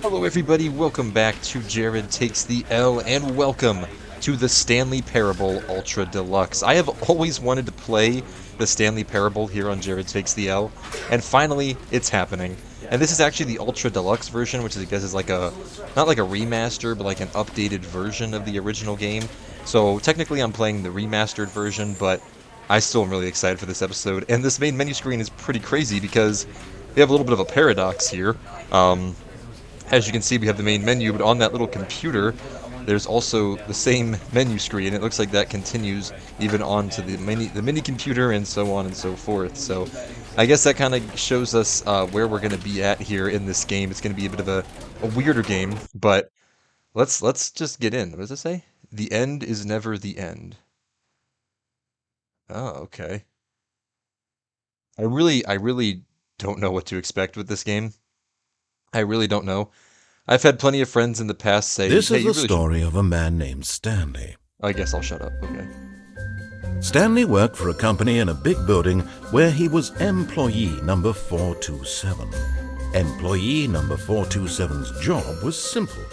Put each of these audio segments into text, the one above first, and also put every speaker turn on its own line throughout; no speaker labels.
Hello everybody, welcome back to Jared Takes the L, and welcome to the Stanley Parable Ultra Deluxe. I have always wanted to play the Stanley Parable here on Jared Takes the L, and finally, it's happening. And this is actually the Ultra Deluxe version, which I guess is like not like a remaster, but like an updated version of the original game. So technically I'm playing the remastered version, but I still am really excited for this episode. And this main menu screen is pretty crazy because we have a little bit of a paradox here. As you can see, we have the main menu, but on that little computer, there's also the same menu screen. It looks like that continues even on to the mini computer and so on and so forth. So I guess that kind of shows us where we're going to be at here in this game. It's going to be a bit of a weirder game, but let's just get in. What does it say? The end is never the end. Oh, okay. I really don't know what to expect with this game. I really don't know. I've had plenty of friends in the past say,
This
hey,
is
you
the
really
story of a man named Stanley.
I guess I'll shut up, okay.
Stanley worked for a company in a big building where he was employee number 427. Employee number 427's job was simple.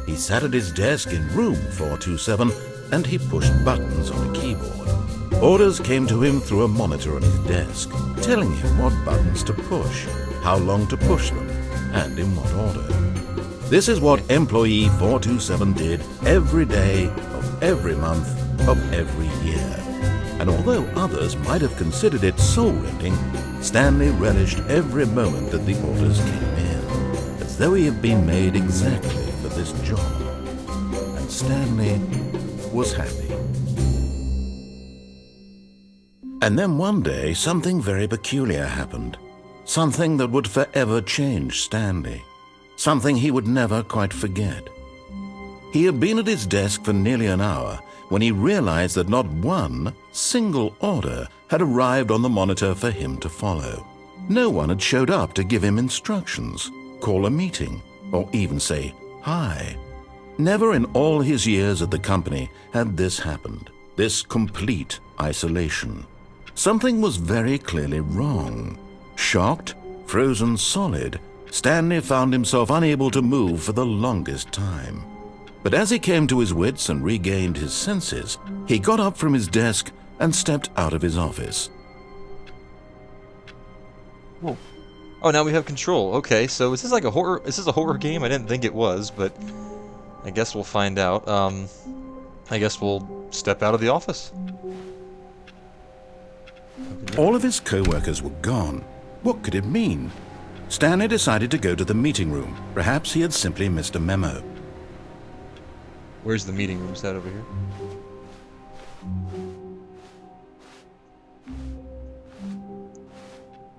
He sat at his desk in room 427 and he pushed buttons on a keyboard. Orders came to him through a monitor on his desk, telling him what buttons to push, how long to push them, and in what order. This is what employee 427 did every day of every month of every year. And although others might have considered it soul-rending, Stanley relished every moment that the orders came in, as though he had been made exactly for this job. And Stanley was happy. And then one day, something very peculiar happened. Something that would forever change Stanley. Something he would never quite forget. He had been at his desk for nearly an hour when he realized that not one single order had arrived on the monitor for him to follow. No one had showed up to give him instructions, call a meeting, or even say hi. Never in all his years at the company had this happened, this complete isolation. Something was very clearly wrong. Shocked, frozen solid, Stanley found himself unable to move for the longest time. But as he came to his wits and regained his senses, he got up from his desk and stepped out of his office.
Whoa. Oh, now we have control. Okay, so is this like a horror? Is this a horror game? I didn't think it was, but I guess we'll find out. I guess we'll step out of the office.
All of his co-workers were gone. What could it mean? Stanley decided to go to the meeting room. Perhaps he had simply missed a memo.
Where's the meeting room? Is that over here?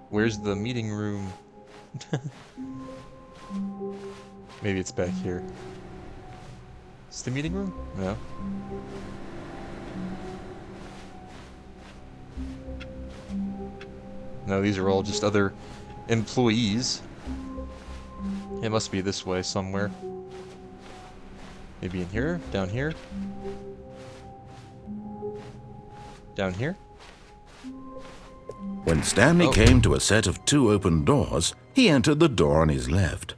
Where's the meeting room? Maybe it's back here. Is the meeting room? No. No, these are all just other employees. It must be this way somewhere. Maybe in here? Down here? Down here?
When Stanley came to a set of 2 open doors, he entered the door on his left.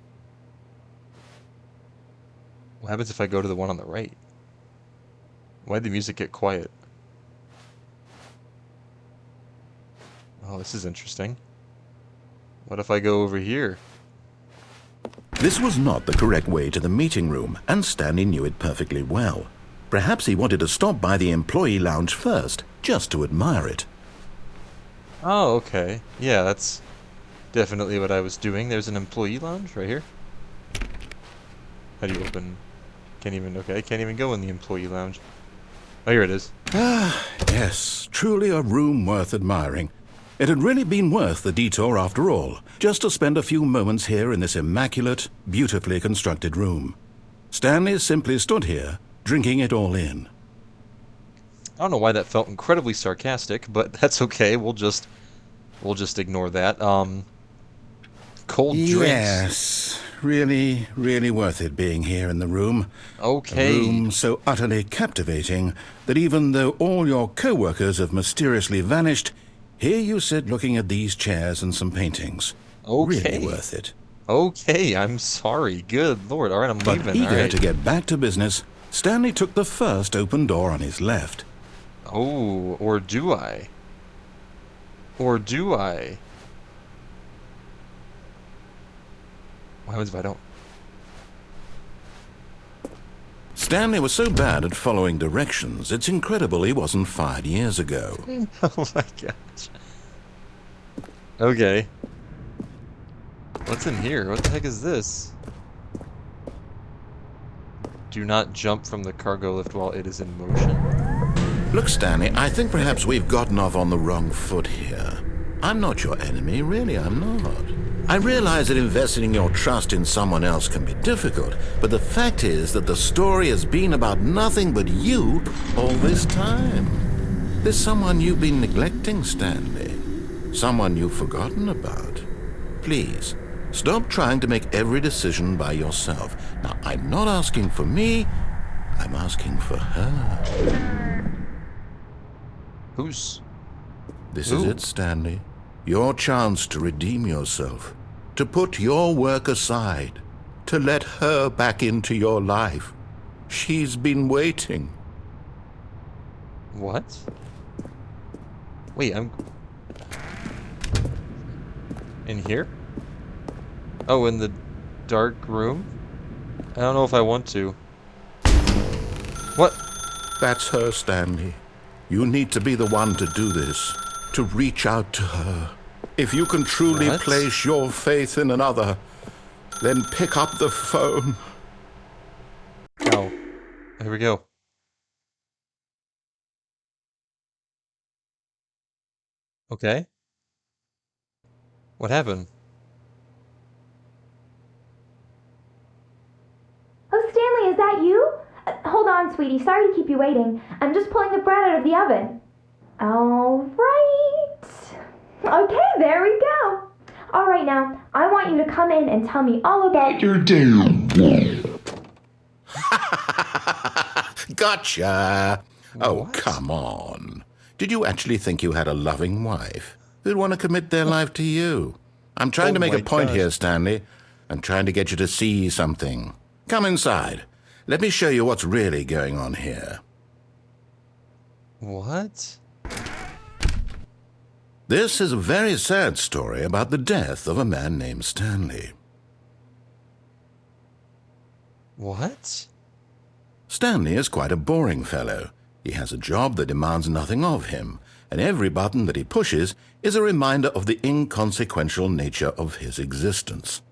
What happens if I go to the one on the right? Why'd the music get quiet? Oh, this is interesting. What if I go over here?
This was not the correct way to the meeting room, and Stanley knew it perfectly well. Perhaps he wanted to stop by the employee lounge first, just to admire it.
Oh, okay. Yeah, that's definitely what I was doing. There's an employee lounge right here. How do you open? Can't even go in the employee lounge. Oh, here it is.
Ah, yes, truly a room worth admiring. It had really been worth the detour after all, just to spend a few moments here in this immaculate, beautifully constructed room. Stanley simply stood here, drinking it all in.
I don't know why that felt incredibly sarcastic, but that's okay. We'll just ignore that. Cold drinks.
Yes, really, really worth it being here in the room.
Okay.
A room so utterly captivating that even though all your co-workers have mysteriously vanished, here you sit looking at these chairs and some paintings.
Okay.
Really worth it.
Okay, I'm sorry. Good lord. Alright, I'm
But
leaving.
eager
Alright.
to get back to business, Stanley took the first open door on his left.
Oh, or do I? Or do I? What happens if I don't?
Stanley was so bad at following directions, it's incredible he wasn't fired years ago.
Oh my gosh. Okay. What's in here? What the heck is this? Do not jump from the cargo lift while it is in motion.
Look, Stanley, I think perhaps we've gotten off on the wrong foot here. I'm not your enemy, really, I'm not. I realize that investing your trust in someone else can be difficult, but the fact is that the story has been about nothing but you all this time. There's someone you've been neglecting, Stanley. Someone you've forgotten about. Please, stop trying to make every decision by yourself. Now, I'm not asking for me, I'm asking for her.
Who's...
This is it, Stanley. Your chance to redeem yourself, to put your work aside, to let her back into your life. She's been waiting.
What? Wait, I'm... In here? Oh, in the dark room? I don't know if I want to. What?
That's her, Stanley. You need to be the one to do this, to reach out to her. If you can truly place your faith in another, then pick up the phone.
Oh. Here we go. Okay. What happened?
Oh, Stanley, is that you? Hold on, sweetie. Sorry to keep you waiting. I'm just pulling the bread out of the oven. All right. Okay, there we go. All right, now, I want you to come in and tell me all about your day.
Gotcha. Oh,
What?
come on. Did you actually think you had a loving wife who'd want to commit their life to you? I'm trying to make a point here, Stanley. I'm trying to get you to see something. Come inside. Let me show you what's really going on here.
What?
This is a very sad story about the death of a man named Stanley.
What?
Stanley is quite a boring fellow. He has a job that demands nothing of him, and every button that he pushes is a reminder of the inconsequential nature of his existence.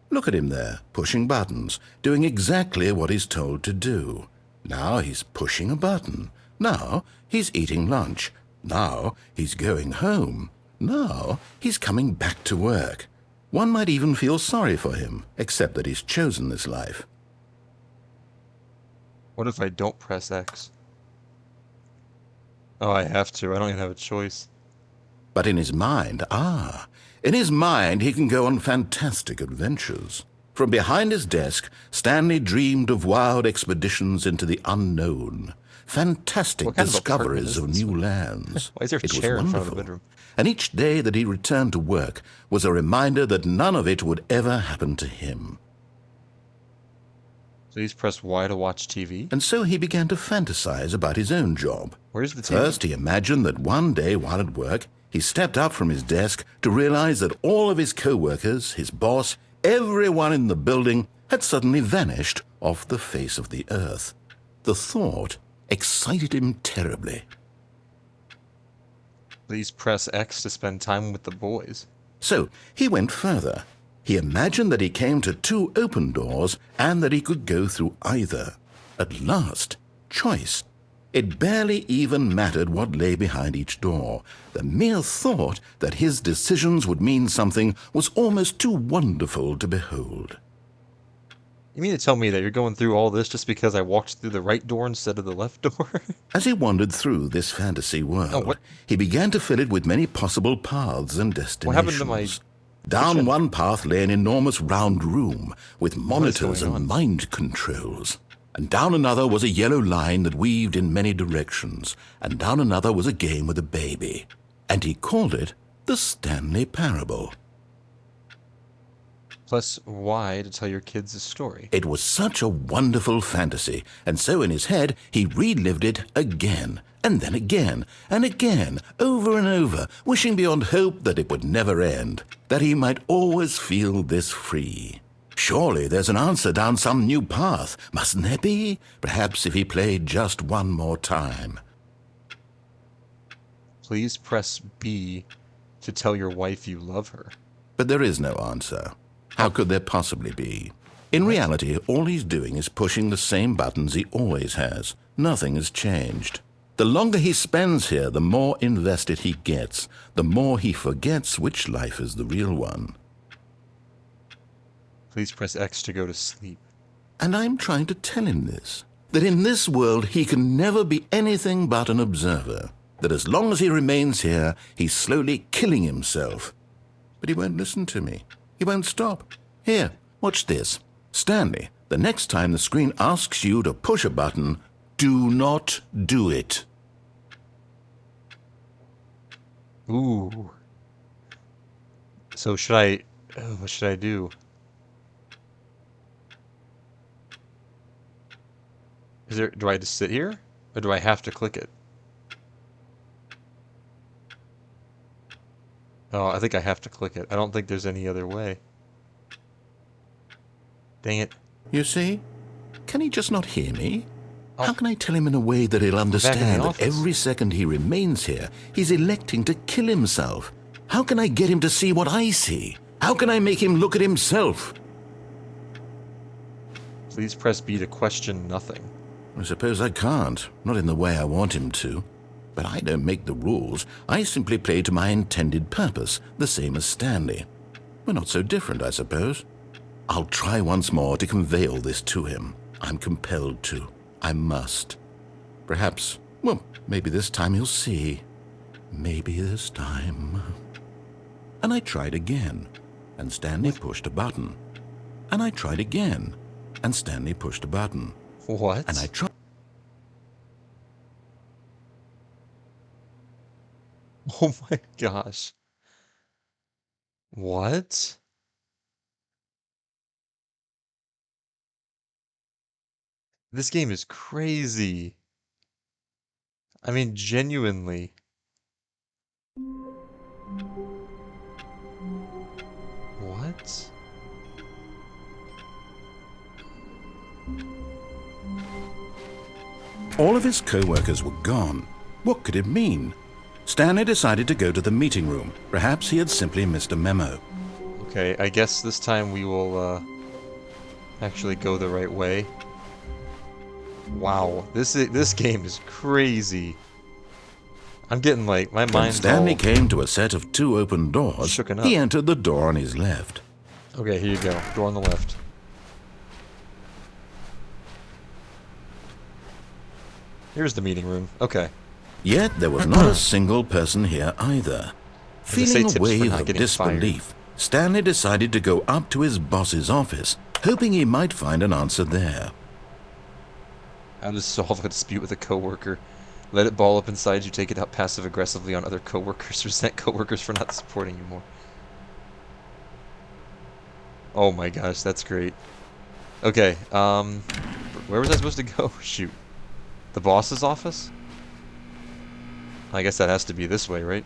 Look at him there, pushing buttons, doing exactly what he's told to do. Now he's pushing a button. Now he's eating lunch. Now he's going home. Now he's coming back to work. One might even feel sorry for him, except that he's chosen this life.
What if I don't press X? Oh, I have to. I don't even have a choice.
But in his mind, in his mind he can go on fantastic adventures. From behind his desk, Stanley dreamed of wild expeditions into the unknown, fantastic discoveries of new lands.
Why is there a chair in front of the bedroom?
And each day that he returned to work was a reminder that none of it would ever happen to him.
Please press Y to watch TV.
And so he began to fantasize about his own job.
Where's the TV?
First, he imagined that one day while at work, he stepped up from his desk to realize that all of his co-workers, his boss, everyone in the building had suddenly vanished off the face of the earth. The thought excited him terribly.
Please press X to spend time with the boys.
So he went further. He imagined that he came to two open doors and that he could go through either. At last, choice. It barely even mattered what lay behind each door. The mere thought that his decisions would mean something was almost too wonderful to behold.
You mean to tell me that you're going through all this just because I walked through the right door instead of the left door?
As he wandered through this fantasy world, he began to fill it with many possible paths and destinations.
What happened to my...
Down one path lay an enormous round room with monitors and mind controls. And down another was a yellow line that weaved in many directions. And down another was a game with a baby. And he called it the Stanley Parable.
Plus Y to tell your kids a story.
It was such a wonderful fantasy, and so in his head he relived it again, and then again, and again, over and over, wishing beyond hope that it would never end, that he might always feel this free. Surely there's an answer down some new path, mustn't there be? Perhaps if he played just one more time.
Please press B to tell your wife you love her.
But there is no answer. How could there possibly be? In reality, all he's doing is pushing the same buttons he always has. Nothing has changed. The longer he spends here, the more invested he gets, the more he forgets which life is the real one.
Please press X to go to sleep.
And I'm trying to tell him this, that in this world he can never be anything but an observer, that as long as he remains here, he's slowly killing himself. But he won't listen to me. He won't stop. Here, watch this. Stanley, the next time the screen asks you to push a button, do not do it.
Ooh. So should I... what should I do? Do I just sit here? Or do I have to click it? Oh, I think I have to click it. I don't think there's any other way. Dang it.
You see? Can he just not hear me?
Oh.
How can I tell him in a way that he'll understand that
office.
every second he remains here, he's electing to kill himself? How can I get him to see what I see? How can I make him look at himself?
Please press B to question nothing.
I suppose I can't, not in the way I want him to. But I don't make the rules. I simply play to my intended purpose, the same as Stanley. We're not so different, I suppose. I'll try once more to convey all this to him. I'm compelled to. I must. Perhaps, well, maybe this time he'll see. Maybe this time. And I tried again, and Stanley pushed a button. And I tried again, and Stanley pushed a button.
What?
And I tried.
Oh my gosh. What? This game is crazy. I mean, genuinely. What?
All of his co-workers were gone. What could it mean? Stanley decided to go to the meeting room. Perhaps he had simply missed a memo.
Okay, I guess this time we will, actually go the right way. Wow, this game is crazy. I'm getting like, my
When
mind's
Stanley
all
came to a set of 2 open doors,
shooken up.
he entered the door on his left.
Okay, here you go. Door on the left. Here's the meeting room. Okay.
Yet there was not a single person here either.
They say
Feeling
tips
a
for
wave
not
of
getting
disbelief, Stanley decided to go up to his boss's office, hoping he might find an answer there.
How to solve a dispute with a coworker. Let it ball up inside you, take it out passive-aggressively on other coworkers. Resent coworkers for not supporting you more. Oh my gosh, that's great. Okay, where was I supposed to go? Shoot. The boss's office? I guess that has to be this way, right?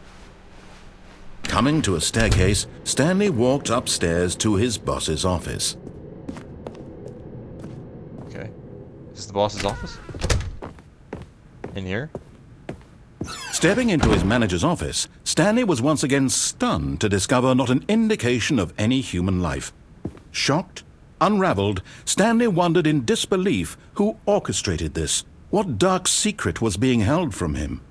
Coming to a staircase, Stanley walked upstairs to his boss's office.
Okay. Is this the boss's office? In here?
Stepping into his manager's office, Stanley was once again stunned to discover not an indication of any human life. Shocked, unraveled, Stanley wondered in disbelief who orchestrated this. What dark secret was being held from him?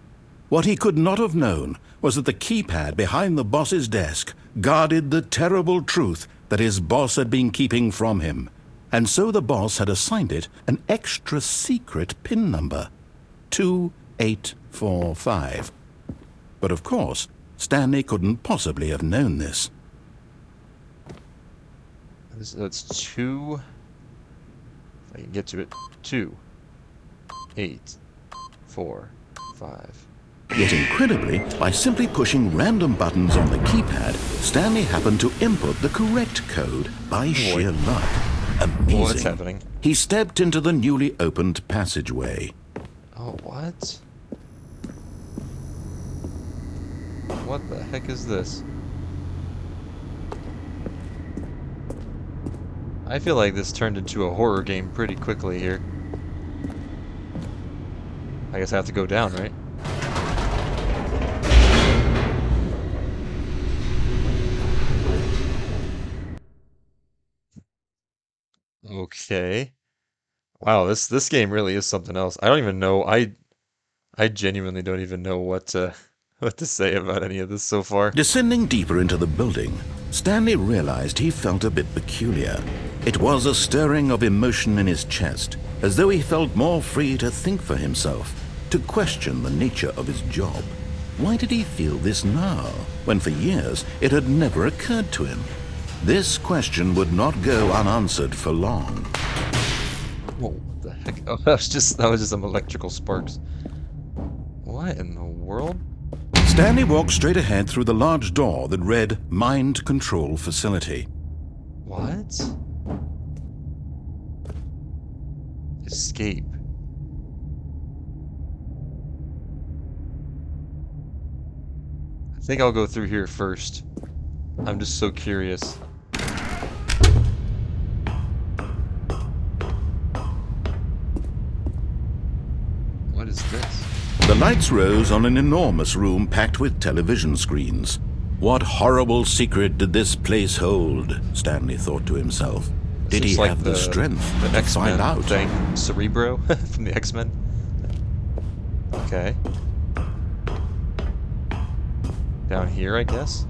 What he could not have known was that the keypad behind the boss's desk guarded the terrible truth that his boss had been keeping from him. And so the boss had assigned it an extra secret PIN number, 2845. But of course, Stanley couldn't possibly have known this.
That's 2... If I can get to it. 2, 8, 4, 5.
Yet incredibly, by simply pushing random buttons on the keypad, Stanley happened to input the correct code by sheer luck. Amazing.
What's happening?
He stepped into the newly opened passageway.
Oh, what? What the heck is this? I feel like this turned into a horror game pretty quickly here. I guess I have to go down, right? Okay. Wow, this game really is something else. I don't even know. I genuinely don't even know what to what to say about any of this so far.
Descending deeper into the building, Stanley realized he felt a bit peculiar. It was a stirring of emotion in his chest, as though he felt more free to think for himself, to question the nature of his job. Why did he feel this now, when for years it had never occurred to him? This question would not go unanswered for long.
Whoa, what the heck? Oh, that was just some electrical sparks. What in the world?
Stanley walked straight ahead through the large door that read Mind Control Facility.
What? Escape. I think I'll go through here first. I'm just so curious. What is this?
The lights rose on an enormous room packed with television screens. What horrible secret did this place hold? Stanley thought to himself. Did he have the strength to find out?
Thing, Cerebro from the X-Men. Okay. Down here, I guess.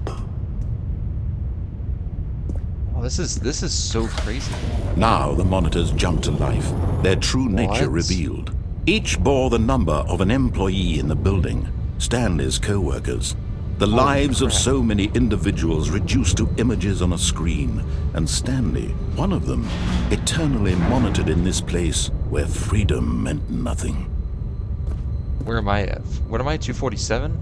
Oh, this is so crazy.
Now the monitors jumped to life, their true nature
What?
revealed. Each bore the number of an employee in the building, Stanley's co-workers. The lives of so many individuals reduced to images on a screen, and Stanley, one of them, eternally monitored in this place where freedom meant nothing.
Where am I at? What am I, 247?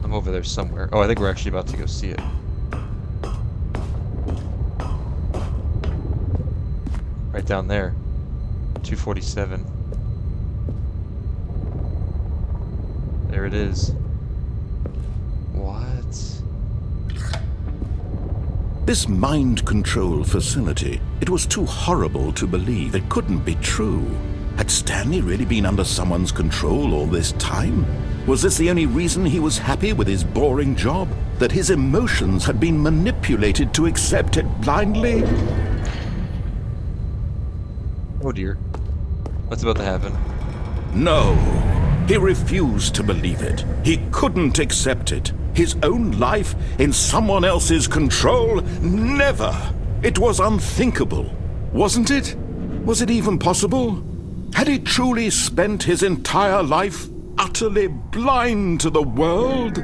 I'm over there somewhere. Oh, I think we're actually about to go see it. Right down there. 247. There it is. What?
This mind control facility, it was too horrible to believe. It couldn't be true. Had Stanley really been under someone's control all this time? Was this the only reason he was happy with his boring job? That his emotions had been manipulated to accept it blindly?
Oh dear. What's about to happen?
No. He refused to believe it. He couldn't accept it. His own life in someone else's control? Never! It was unthinkable, wasn't it? Was it even possible? Had he truly spent his entire life utterly blind to the world?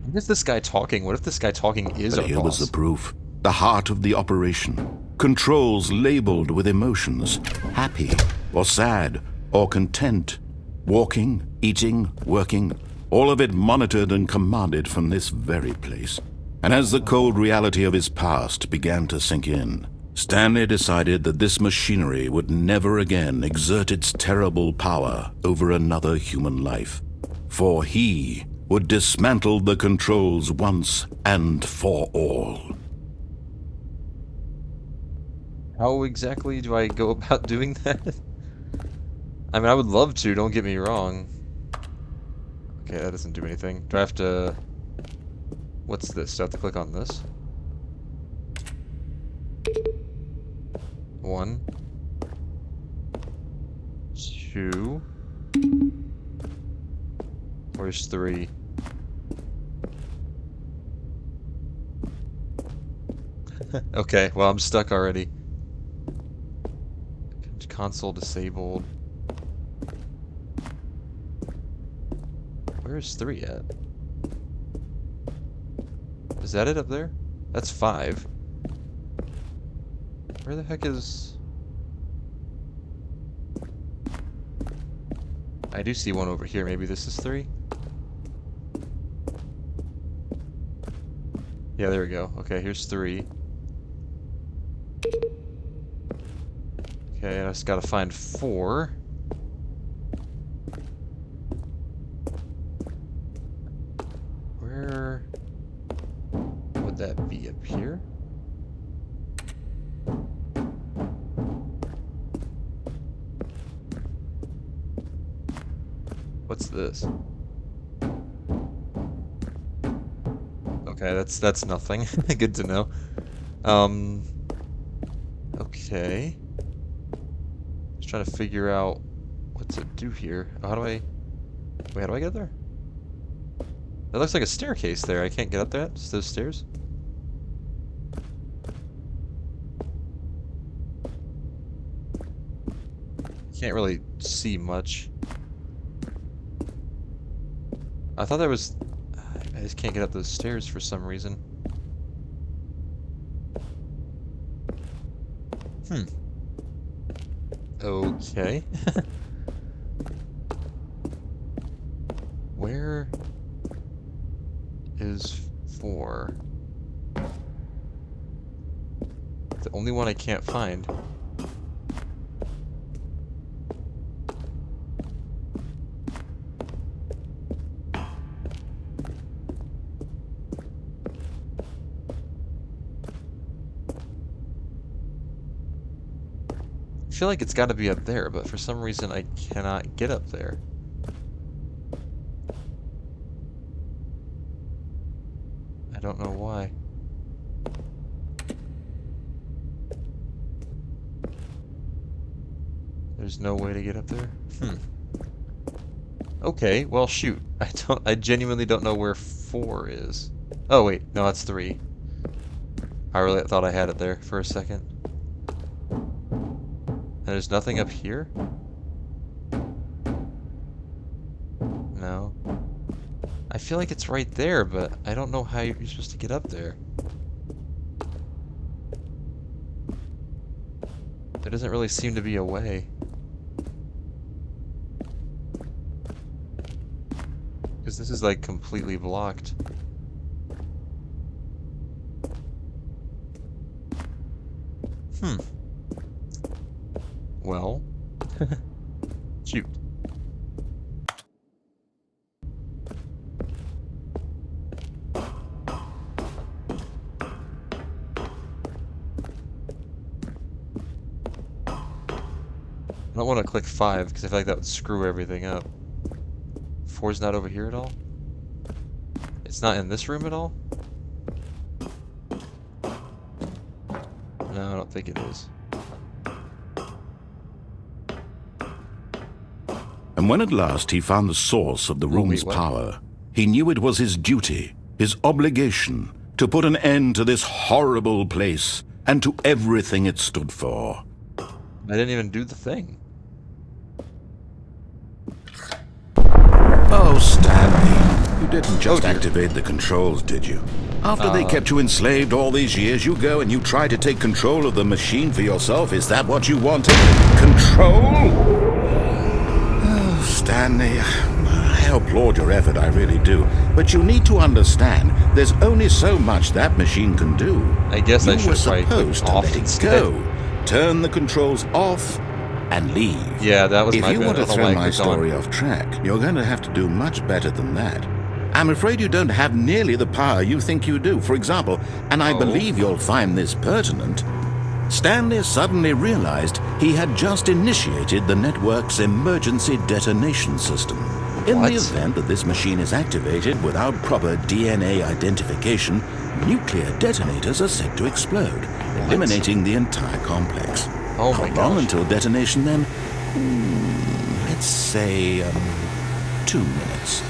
What is this guy talking? What if this guy talking is
But
our
here was
boss?
the proof. The heart of the operation. Controls labeled with emotions. Happy, or sad, or content. Walking, eating, working. All of it monitored and commanded from this very place. And as the cold reality of his past began to sink in, Stanley decided that this machinery would never again exert its terrible power over another human life. For he would dismantle the controls once and for all.
How exactly do I go about doing that? I mean, I would love to, don't get me wrong. Okay, that doesn't do anything. Do I have to... What's this? Do I have to click on this? 1 2. Where's 3? Okay, well, I'm stuck already. Console disabled. Where's 3 at? Is that it up there? That's 5. Where the heck is... I do see one over here. Maybe this is 3? Yeah, there we go. Okay, here's 3. Okay, I just gotta find 4. Where would that be? Up here? What's this? Okay, that's nothing. Good to know. Okay. Just trying to figure out what to do here. Oh, how do I... Wait, how do I get there? That looks like a staircase there. I can't get up there? Just those stairs? Can't really see much. I thought there was... I just can't get up those stairs for some reason. Okay. Where is 4? The only one I can't find. I feel like it's got to be up there, but for some reason I cannot get up there. I don't know why. There's no way to get up there? Okay, well shoot. I genuinely don't know where 4 is. Oh wait, no, that's 3. I really thought I had it there for a second. And there's nothing up here? No. I feel like it's right there, but I don't know how you're supposed to get up there. There doesn't really seem to be a way. Because this is like completely blocked. Well, shoot. I don't want to click 5 because I feel like that would screw everything up. 4's not over here at all? It's not in this room at all? No, I don't think it is.
And when at last he found the source of the room's power, he knew it was his duty, his obligation, to put an end to this horrible place and to everything it stood for.
I didn't even do the thing.
Oh, Stanley, you didn't just activate the controls, did you? After they kept you enslaved all these years, you go and you try to take control of the machine for yourself. Is that what you wanted? Control? Stanley, I applaud your effort, I really do. But you need to understand, there's only so much that machine can do.
I guess I should
You were supposed to let it go. Turn the controls off and leave.
Yeah, that was my bad.
If you want to throw my story off track, you're going to have to do much better than that. I'm afraid you don't have nearly the power you think you do. For example, and I believe you'll find this pertinent, Stanley suddenly realized he had just initiated the network's emergency detonation system. In the event that this machine is activated without proper DNA identification, nuclear detonators are set to explode, eliminating the entire complex.
Oh my
gosh. How long until detonation then? Let's say 2 minutes.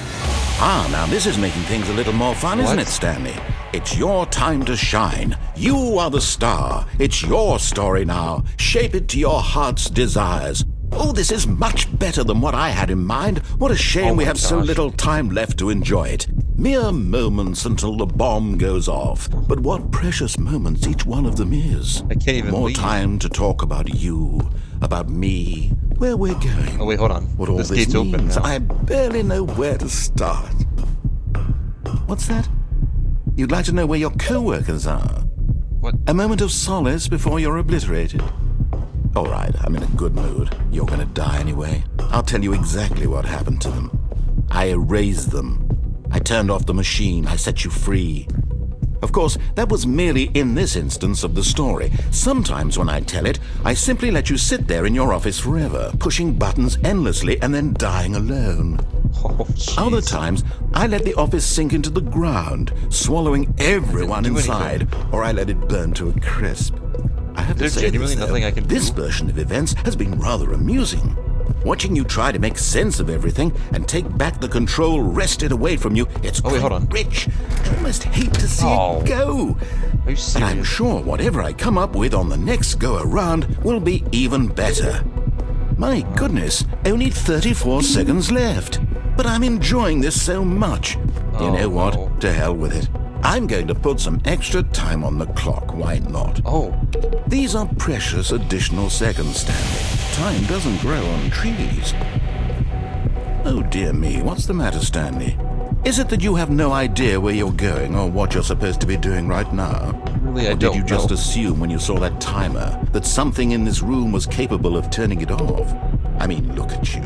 Ah, now this is making things a little more fun, isn't it, Stanley? It's your time to shine. You are the star. It's your story now. Shape it to your heart's desires. Oh, this is much better than what I had in mind. What a shame we have so little time left to enjoy it. Mere moments until the bomb goes off. But what precious moments each one of them is.
I can't even
More
leave.
time to talk about you, about me, where we're going,
Oh wait, hold on.
what all
This
this
gate's open
means.
now.
I barely know where to start. What's that? You'd like to know where your co-workers are?
What?
A moment of solace before you're obliterated? All right, I'm in a good mood. You're gonna die anyway. I'll tell you exactly what happened to them. I erased them. I turned off the machine. I set you free. Of course, that was merely in this instance of the story. Sometimes when I tell it, I simply let you sit there in your office forever, pushing buttons endlessly and then dying alone.
Oh, jeez.
Other times, I let the office sink into the ground, swallowing everyone
do
inside, or I let it burn to a crisp. I have to
There's
say
genuinely
this, though,
nothing I can
this
do?
version of events has been rather amusing. Watching you try to make sense of everything and take back the control wrested away from you, it's
Oh, wait, hold on.
rich. I almost hate to see
Oh.
it go.
Are you
But I'm
serious?
sure whatever I come up with on the next go-around will be even better. My goodness, only 34 seconds left. But I'm enjoying this so much. You
Oh,
know what?
no.
To hell with it. I'm going to put some extra time on the clock. Why not?
Oh,
These are precious additional seconds, Stanley. Time doesn't grow on trees. Oh dear me, what's the matter, Stanley? Is it that you have no idea where you're going or what you're supposed to be doing right now?
really, I
Or did
don't
you just
know.
assume when you saw that timer that something in this room was capable of turning it off? I mean, look at you.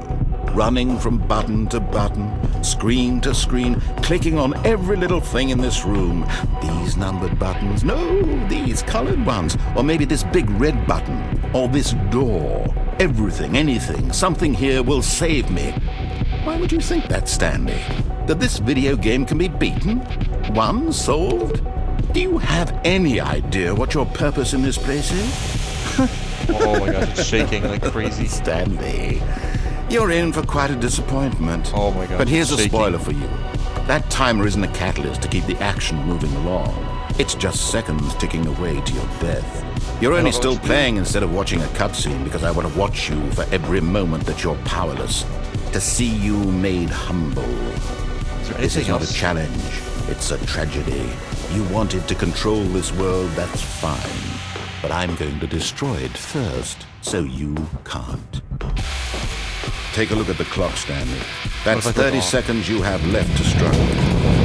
Running from button to button, screen to screen, clicking on every little thing in this room. These numbered buttons, no, these colored ones. Or maybe this big red button, or this door. Everything, anything, something here will save me. Why would you think that, Stanley? That this video game can be beaten? Won? Solved? Do you have any idea what your purpose in this place is?
Oh my gosh, it's shaking like crazy.
Stanley, you're in for quite a disappointment.
Oh my gosh,
But here's a
it's shaking.
spoiler for you. That timer isn't a catalyst to keep the action moving along. It's just seconds ticking away to your death. You're only
know
still
what to do.
playing instead of watching a cutscene because I want to watch you for every moment that you're powerless. To see you made humble.
Is there
This
anything
is not
else?
a challenge. It's a tragedy. You wanted to control this world, that's fine. But I'm going to destroy it first, so you can't. Take a look at the clock, Stanley. That's
What if I click
30
off?
seconds you have left to struggle.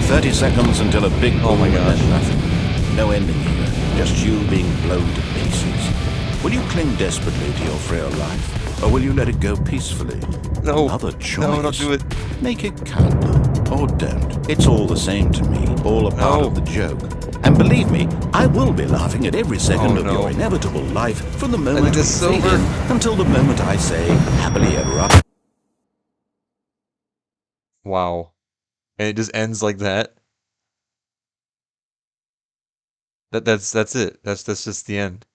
30 seconds until a big
Oh my
boom and
gosh.
then nothing. No ending here, just you being blown to pieces. Will you cling desperately to your frail life, or will you let it go peacefully?
No.
Another choice.
No, don't do it.
Make it count, or don't. It's all the same to me, all a part
No.
of the joke. And believe me, I will be laughing at every second
Oh,
of
no.
your inevitable life from the moment we
this is
fade
over.
in until the moment I say, happily ever after.
Wow. And it just ends like that? That's it. That's just the end.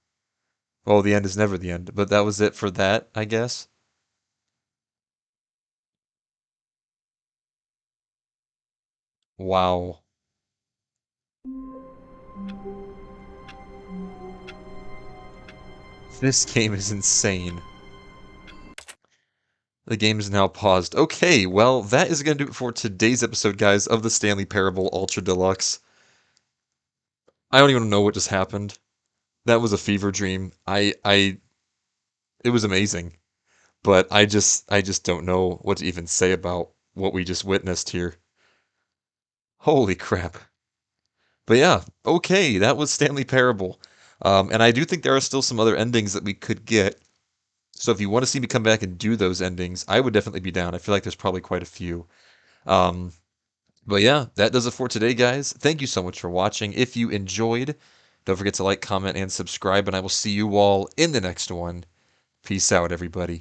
Well, the end is never the end, but that was it for that, I guess. Wow. This game is insane. The game is now paused. Okay, well, that is going to do it for today's episode, guys, of the Stanley Parable Ultra Deluxe. I don't even know what just happened. That was a fever dream. It was amazing. But I just don't know what to even say about what we just witnessed here. Holy crap. But yeah, okay, that was Stanley Parable. And I do think there are still some other endings that we could get. So if you want to see me come back and do those endings, I would definitely be down. I feel like there's probably quite a few. Um, but yeah, that does it for today, guys. Thank you so much for watching. If you enjoyed, don't forget to like, comment, and subscribe, and I will see you all in the next one. Peace out, everybody.